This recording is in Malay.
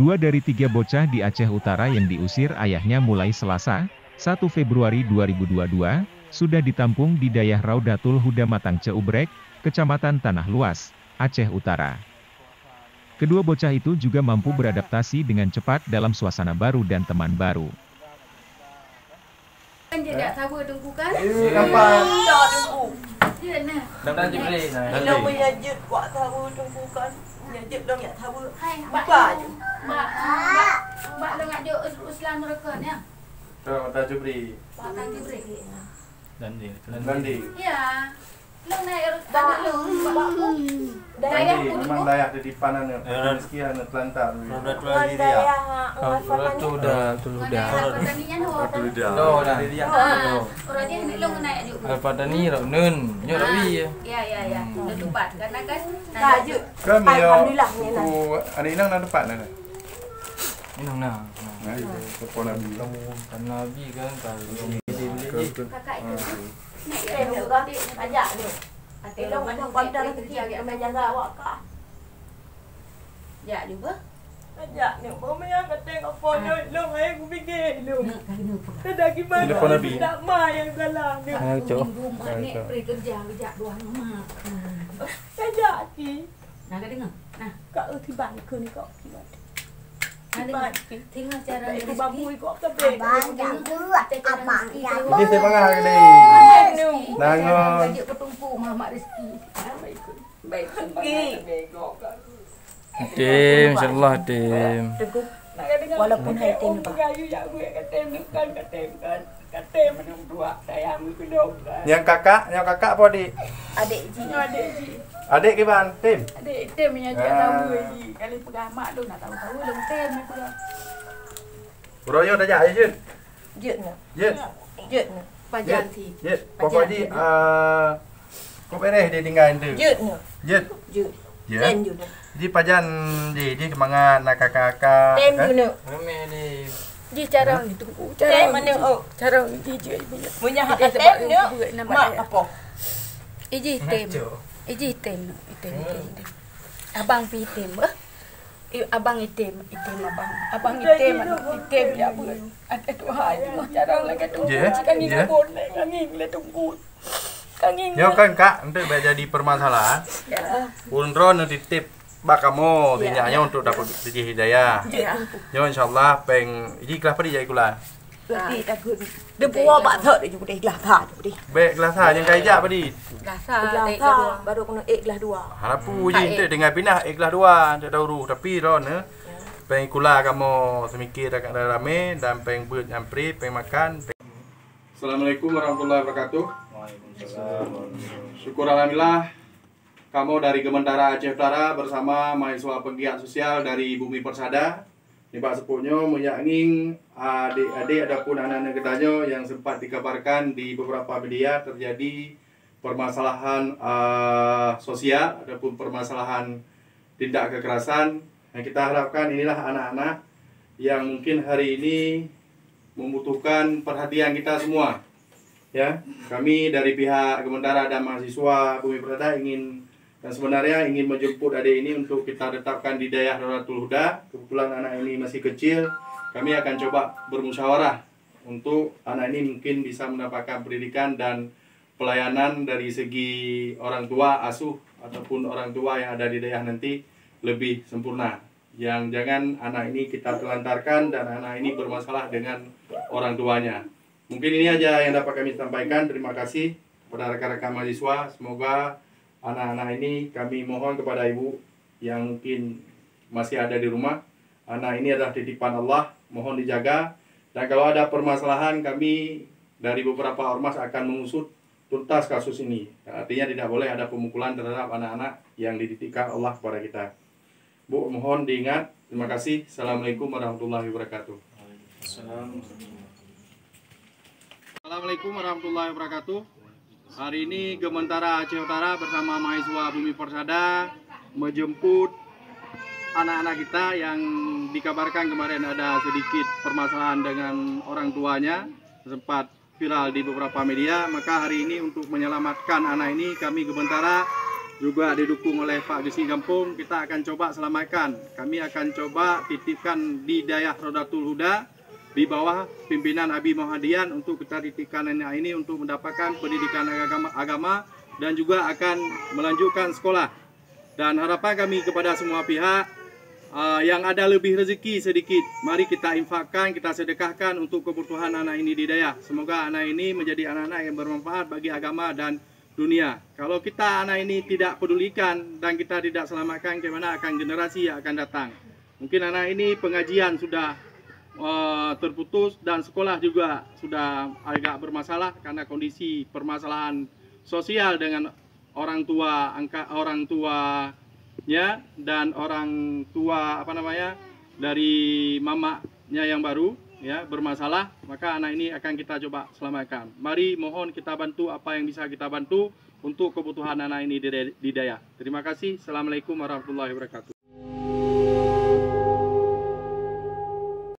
Dua dari tiga bocah di Aceh Utara yang diusir ayahnya mulai Selasa, 1 Februari 2022, sudah ditampung di Dayah Raudatul Huda Matang Ceubrek, Kecamatan Tanah Luas, Aceh Utara. Kedua bocah itu juga mampu beradaptasi dengan cepat dalam suasana baru dan teman baru. Memang dayah di depan sekian telantar. Dạ được bớt. Dạ nếu bố mẹ anh kata apa dia long ayah aku fikir lu. Kada gimana tak mai yang salah dia. Nek pergi kerja dua nama. Kajak ki. Nah kau dengar. Nah, Kau tiba ke ni kau tiba. Tiba. Tengok cara Aku babui kau tapi. Abang jam dua, abang jam Ini saya panggil ni. Nangon. Kerja bertumpu Muhammad Rizki. Baik ki. Tim, insyaAllah tim. Walaupun hai tim apa. Kayu ya gue katem kan. Katem menung dua saya ambil kedok. Yang kakak apa adik? Adik ji. Adik ji. Adik gimana? Tim? Adik tim yang dia tahu ji. Kali pegang mak tu nak tahu long tim ni pegang. Royo dah jadi je. Jut nak. Jut. Jut nak. Pajan thi. Jut. Pokok ni kau beres dia tinggal tu. Jut nak. Jut. Jut. Ya. Tem jut nak. Jadi pajan di kemangan nak kakak. Tem jut nak. Ramai ni. Ji cara ni tunggu. Cara mana oh. Cara ni ji punya. Punya hak tem nak. Mak apa? Iji tem. Iji tem. Abang pi tem bah. Abang item abang. Abang item ya bu. Ada tu hai tu cara lagi tunggu. Jika ni pun kangin le tunggu. Kangin. Ya kan kak, untuk jadi permasalahan. Ya. Unron titip bak kamu minyaknya untuk dapat rezeki hidayah. Ya. Ya insyaallah peng iki kelas padi jadi kula. Berarti takut. Dia buat bak thak dia juga ikhlas thak juga dia. Baik kelas ha yang kai jak padi. Ikhlas baru kena ikhlas dua. Harapu je untuk dengan pindah ikhlas dua tak tahu tapi ron peng kula kamu semikir dekat rame dan peng buat nyampri peng makan. Assalamualaikum warahmatullahi wabarakatuh. Syukur alhamdulillah kamu dari Gementara Aceh Utara bersama mahasiswa penggiat sosial dari Bumi Persada. Ini Pak Sepuhnya menyanging adik-adik ataupun anak-anak ketanya yang sempat dikabarkan di beberapa media terjadi permasalahan sosial ataupun permasalahan tindak kekerasan. Yang kita harapkan inilah anak-anak yang mungkin hari ini membutuhkan perhatian kita semua. Ya, kami dari pihak Gementara dan mahasiswa Bumi Persada sebenarnya ingin menjemput adik ini untuk kita tetapkan di Dayah Raudatul Huda. Kebetulan anak ini masih kecil, kami akan coba bermusyawarah untuk anak ini mungkin bisa mendapatkan pendidikan dan pelayanan dari segi orang tua asuh ataupun orang tua yang ada di Dayah nanti lebih sempurna. Yang jangan anak ini kita telantarkan dan anak ini bermasalah dengan orang tuanya. Mungkin ini aja yang dapat kami sampaikan. Terima kasih kepada rekan-rekan mahasiswa. Semoga anak-anak ini kami mohon kepada ibu yang mungkin masih ada di rumah. Anak ini adalah titipan Allah, mohon dijaga. Dan kalau ada permasalahan kami dari beberapa ormas akan mengusut tuntas kasus ini. Artinya tidak boleh ada pemukulan terhadap anak-anak yang dititipkan Allah kepada kita. Bu, mohon diingat. Terima kasih. Assalamualaikum warahmatullahi wabarakatuh. Assalamualaikum warahmatullahi wabarakatuh. Hari ini Gementara Aceh Utara bersama mahasiswa Bumi Persada menjemput anak-anak kita yang dikabarkan kemarin ada sedikit permasalahan dengan orang tuanya, sempat viral di beberapa media. Maka hari ini untuk menyelamatkan anak ini kami Gementara juga didukung oleh Pak Gesi Kampung, kita akan coba selamatkan. Kami akan coba titipkan di daerah Raudatul Huda di bawah pimpinan Abi Muhammadian untuk kita titipkan anak ini untuk mendapatkan pendidikan agama dan juga akan melanjutkan sekolah. Dan harapan kami kepada semua pihak yang ada lebih rezeki sedikit, mari kita infakkan, kita sedekahkan untuk kebutuhan anak ini di daerah. Semoga anak ini menjadi anak-anak yang bermanfaat bagi agama dan dunia. Kalau kita anak ini tidak pedulikan dan kita tidak selamatkan, bagaimana akan generasi yang akan datang? Mungkin anak ini pengajian sudah terputus dan sekolah juga sudah agak bermasalah karena kondisi permasalahan sosial dengan orang tuanya dan orang tua dari mamanya yang baru ya bermasalah, maka anak ini akan kita coba selamatkan. Mari mohon kita bantu apa yang bisa kita bantu untuk kebutuhan anak ini di daerah. Terima kasih. Assalamualaikum warahmatullahi wabarakatuh.